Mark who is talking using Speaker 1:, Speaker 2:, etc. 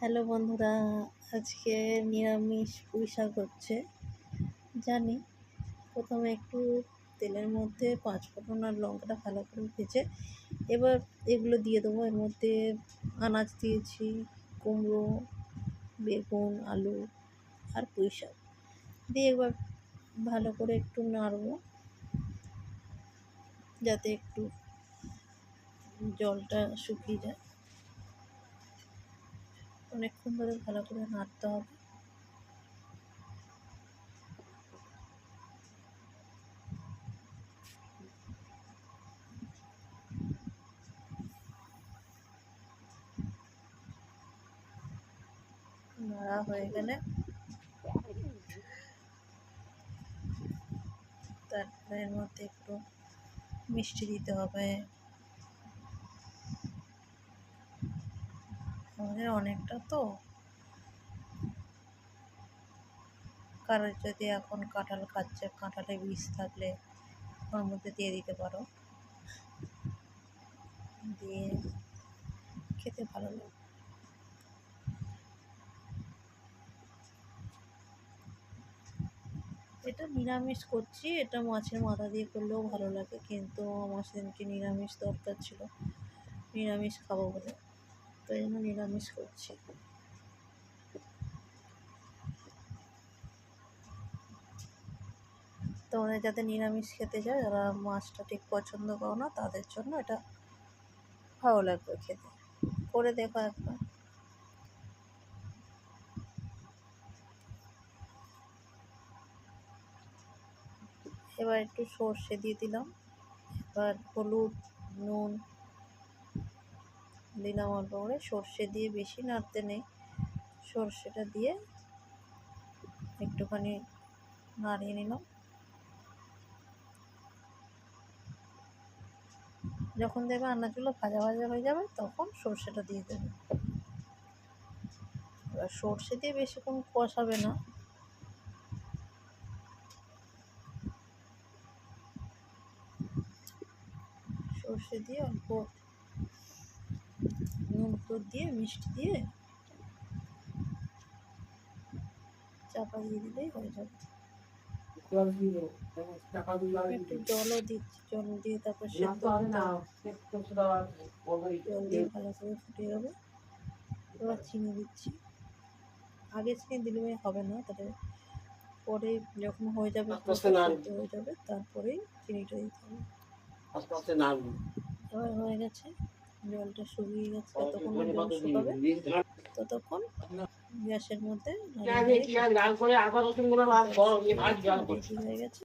Speaker 1: Hello বন্ধুরা, আজকে নিরামিষ পুঁই শাক হচ্ছে। জানি প্রথমে একটু তেলের মধ্যে পাঁচফোড়ন আর লঙ্কাটা ভালো করে ভেজে এবার এগুলো দিয়ে দেবো। এর মধ্যে আনাজ দিয়েছি, কুমড়ো, বেগুন, আলু আর পুঁই শাক দিয়ে এবার ভালো করে একটু নাড়বো যাতে একটু জলটা শুকিয়ে যায়। অনেকক্ষণ ধরে ভালো করে নাড়তে হবে। নাড়া হয়ে গেলে তারপরে এর মধ্যে একটু মিষ্টি দিতে হবে। আমাদের অনেকটা তো, কারোর যদি এখন কাঁঠাল খাচ্ছে, কাঁঠালের বীজ থাকলে ওর মধ্যে দিয়ে দিতে পারো, দিয়ে খেতে ভালো লাগে। এটা নিরামিষ করছি, এটা মাছের মাথা দিয়ে করলেও ভালো লাগে, কিন্তু আমার সেদিনকে নিরামিষ দরকার ছিল, নিরামিষ খাবো বলে, তাই জন্য নিরামিষ করছি। তোমাদের যাতে নিরামিষ খেতে যায়, যারা মাছটা ঠিক পছন্দ করো না, তাদের জন্য এটা ভালো লাগবে খেতে। করে দেখো একবার। এবার একটু সর্ষে দিয়ে দিলাম, এবার হলুদ, নুন দিলাম অল্প করে। সর্ষে দিয়ে বেশি নাড়তে নেই, সর্ষেটা দিয়ে একটুখানি নাড়িয়ে নিলাম। যখন দেখবে আনাজগুলো ভাজা ভাজা হয়ে যাবে, তখন সর্ষেটা দিয়ে দেবে। এবার সর্ষে দিয়ে বেশিক্ষণ কষাবে না, সর্ষে দিয়ে অল্প নুন হলুদ দিয়ে মিষ্টি দিয়ে চাপা দিয়ে দিলেই হয়ে যাবে। একটু জলও দিচ্ছি, জল দিয়ে তারপর সেদ্ধ জল দিয়ে ভালো করে ফুটে যাবে। এবার চিনি দিচ্ছি, আগে চিনি দিলে হবে না, তাহলে পরে যখন হয়ে যাবে সেদ্ধ হয়ে যাবে, তারপরেই চিনিটা দিতে হবে। এবার হয়ে গেছে, জলটা শুকিয়ে গেছে। যতক্ষণ না জল শুকাবে ততক্ষণ গ্যাসের মধ্যে হয়ে গেছে।